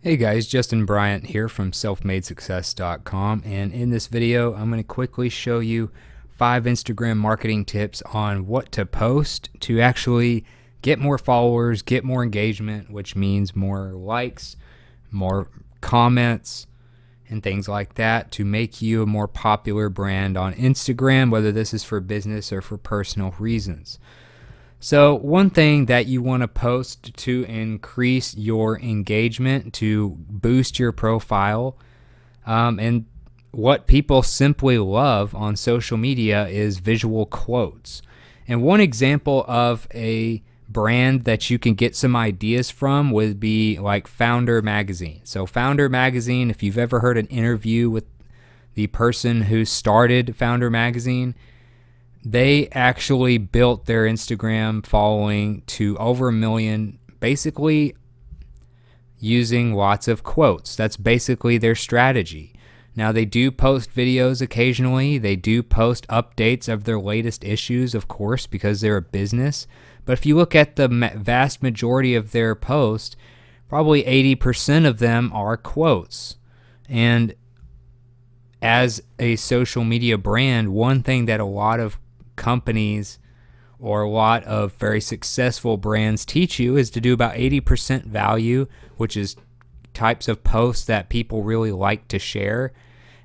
Hey guys, Justin Bryant here from selfmadesuccess.com, and in this video I'm going to quickly show you 5 Instagram marketing tips on what to post to actually get more followers, get more engagement, which means more likes, more comments, and things like that to make you a more popular brand on Instagram, whether this is for business or for personal reasons. So one thing that you want to post to increase your engagement, to boost your profile, and what people simply love on social media is visual quotes. And one example of a brand that you can get some ideas from would be like Founder Magazine. So Founder Magazine, if you've ever heard an interview with the person who started Founder Magazine, they actually built their Instagram following to over 1 million, basically using lots of quotes. That's basically their strategy. Now, they do post videos occasionally. They do post updates of their latest issues, of course, because they're a business. But if you look at the vast majority of their posts, probably 80% of them are quotes. And as a social media brand, one thing that a lot of companies or a lot of very successful brands teach you is to do about 80% value, which is types of posts that people really like to share,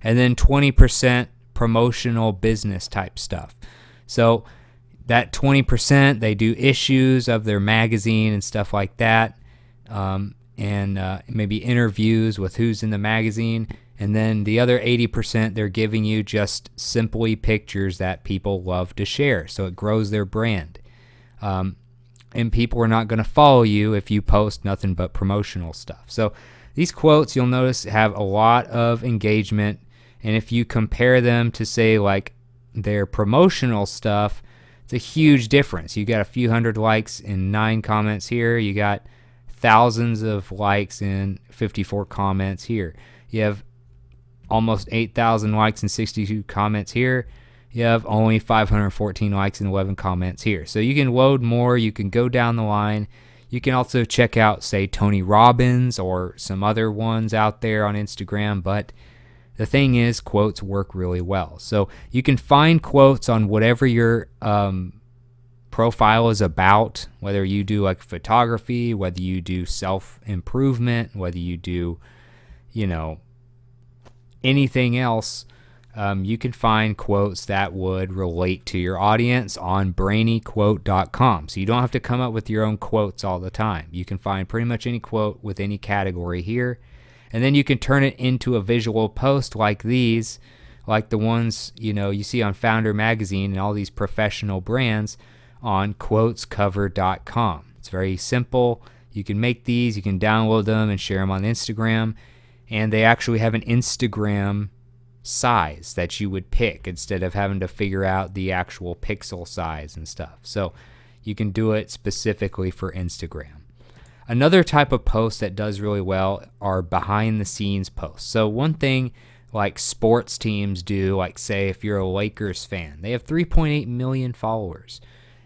and then 20% promotional business type stuff. So that 20%, they do issues of their magazine and stuff like that, and maybe interviews with who's in the magazine. And then the other 80%, they're giving you just simply pictures that people love to share. So it grows their brand. And people are not going to follow you if you post nothing but promotional stuff. So these quotes, you'll notice, have a lot of engagement. And if you compare them to, say, like their promotional stuff, it's a huge difference. You got a few hundred likes and 9 comments here. You got thousands of likes and 54 comments here. You have almost 8,000 likes and 62 comments here. You have only 514 likes and 11 comments here. So you can load more. You can go down the line. You can also check out, say, Tony Robbins or some other ones out there on Instagram. But the thing is, quotes work really well. So you can find quotes on whatever your profile is about, whether you do like photography, whether you do self-improvement, whether you do, anything else. You can find quotes that would relate to your audience on brainyquote.com. So you don't have to come up with your own quotes all the time. You can find pretty much any quote with any category here. And then you can turn it into a visual post like these, like the ones you see on Founder Magazine and all these professional brands on quotescover.com. It's very simple. You can make these, you can download them and share them on Instagram. And they actually have an Instagram size that you would pick instead of having to figure out the actual pixel size and stuff. So you can do it specifically for Instagram. Another type of post that does really well are behind the scenes posts. So one thing like sports teams do, like say if you're a Lakers fan, they have 3.8 million followers.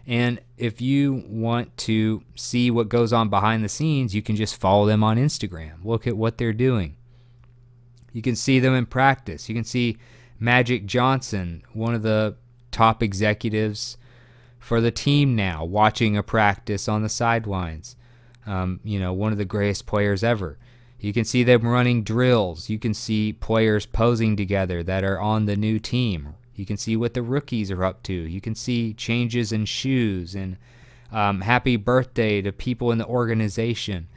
And if you want to see what goes on behind the scenes, you can just follow them on Instagram. Look at what they're doing. You can see them in practice. You can see Magic Johnson, one of the top executives for the team now, watching a practice on the sidelines. One of the greatest players ever. You can see them running drills. You can see players posing together that are on the new team. You can see what the rookies are up to. You can see changes in shoes and happy birthday to people in the organization.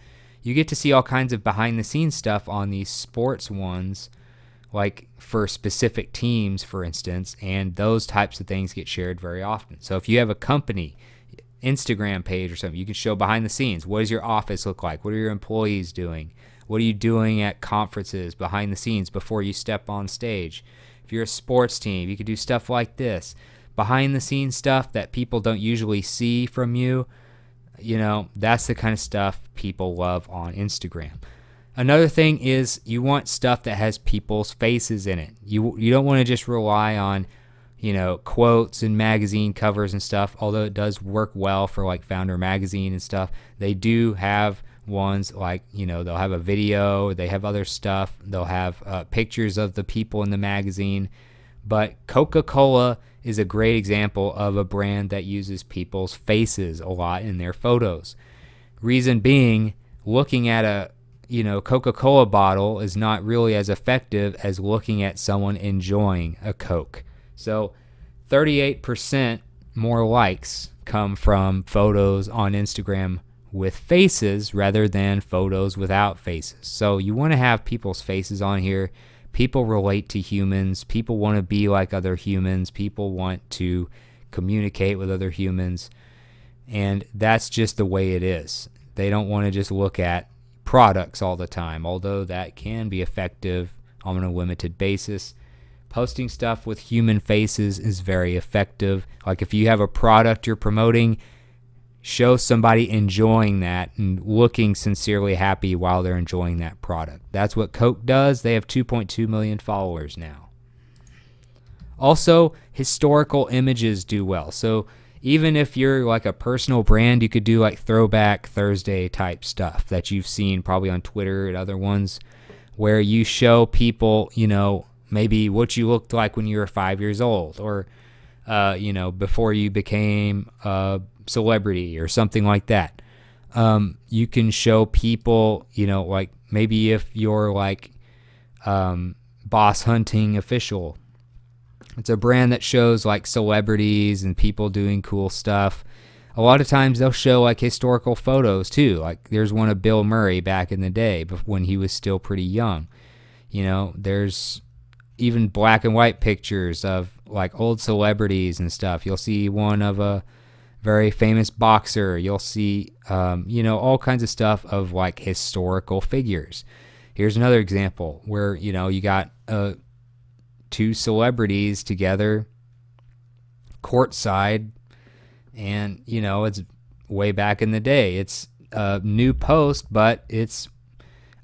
You get to see all kinds of behind-the-scenes stuff on these sports ones, like for specific teams, for instance, and those types of things get shared very often. So if you have a company Instagram page or something, you can show behind the scenes. What does your office look like? What are your employees doing? What are you doing at conferences behind the scenes before you step on stage? If you're a sports team, you could do stuff like this. Behind-the-scenes stuff that people don't usually see from you. That's the kind of stuff people love on Instagram. Another thing is you want stuff that has people's faces in it. You don't want to just rely on, quotes and magazine covers and stuff, although it does work well for like Founder Magazine and stuff. They do have ones, like, you know, they'll have a video, they have other stuff, they'll have pictures of the people in the magazine. But Coca-Cola is a great example of a brand that uses people's faces a lot in their photos. Reason being, looking at a, you know, Coca-Cola bottle is not really as effective as looking at someone enjoying a Coke. So 38% more likes come from photos on Instagram with faces rather than photos without faces. So you want to have people's faces on here. People relate to humans. People want to be like other humans. People want to communicate with other humans. And that's just the way it is. They don't want to just look at products all the time, although that can be effective on a limited basis. Posting stuff with human faces is very effective. Like if you have a product you're promoting, show somebody enjoying that and looking sincerely happy while they're enjoying that product. That's what Coke does. They have 2.2 million followers now. Also, historical images do well. So even if you're like a personal brand, you could do like Throwback Thursday type stuff that you've seen probably on Twitter and other ones, where you show people, you know, maybe what you looked like when you were 5 years old, or you know, before you became a celebrity or something like that. You can show people, you know, like maybe if you're like Boss Hunting Official, it's a brand that shows like celebrities and people doing cool stuff. A lot of times they'll show like historical photos too. Like there's one of Bill Murray back in the day when he was still pretty young. You know, there's even black and white pictures of like old celebrities and stuff. You'll see one of a very famous boxer. You'll see, you know, all kinds of stuff of like historical figures. Here's another example where, you know, you got two celebrities together courtside, and, you know, it's way back in the day. It's a new post, but it's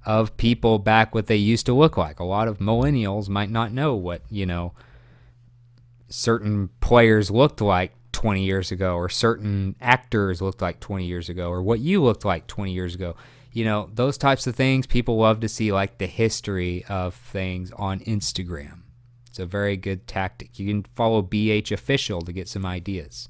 of people back what they used to look like. A lot of millennials might not know what, you know, certain players looked like 20 years ago, or certain actors looked like 20 years ago, or what you looked like 20 years ago. You know, those types of things, people love to see like the history of things on Instagram. It's a very good tactic. You can follow BH Official to get some ideas.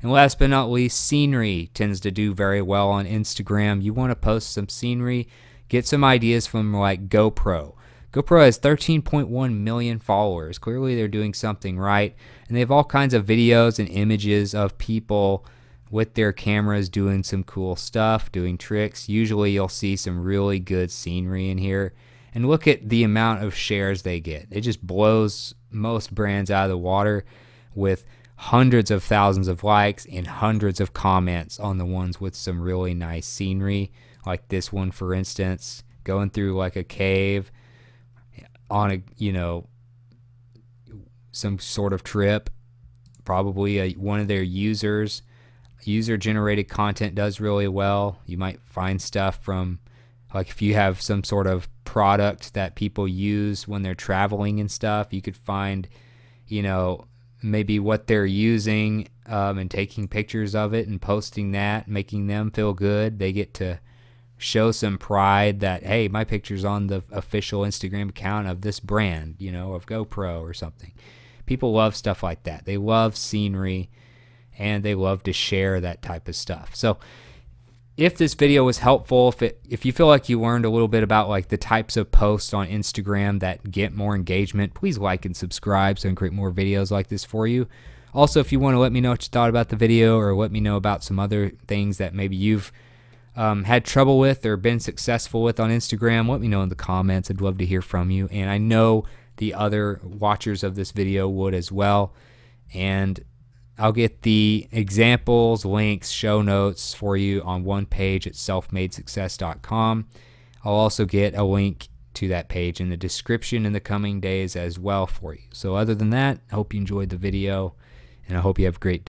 And last but not least, scenery tends to do very well on Instagram. You want to post some scenery, get some ideas from like GoPro. GoPro has 13.1 million followers. Clearly they're doing something right. And they have all kinds of videos and images of people with their cameras doing some cool stuff, doing tricks. Usually you'll see some really good scenery in here. And look at the amount of shares they get. It just blows most brands out of the water, with hundreds of thousands of likes and hundreds of comments on the ones with some really nice scenery. Like this one, for instance, going through like a cave on a, you know, some sort of trip. Probably one of their users. User-generated content does really well. You might find stuff from, like if you have some sort of product that people use when they're traveling and stuff, you could find, you know, maybe what they're using and taking pictures of it and posting that, making them feel good. They get to show some pride that, hey, my picture's on the official Instagram account of this brand, you know, of GoPro or something. People love stuff like that. They love scenery, and they love to share that type of stuff. So if this video was helpful, if you feel like you learned a little bit about like the types of posts on Instagram that get more engagement, please like and subscribe so I can create more videos like this for you. Also, if you want to let me know what you thought about the video, or let me know about some other things that maybe you've had trouble with or been successful with on Instagram, let me know in the comments. I'd love to hear from you. And I know the other watchers of this video would as well. And I'll get the examples, links, show notes for you on one page at selfmadesuccess.com. I'll also get a link to that page in the description in the coming days as well for you. So other than that, I hope you enjoyed the video, and I hope you have a great day.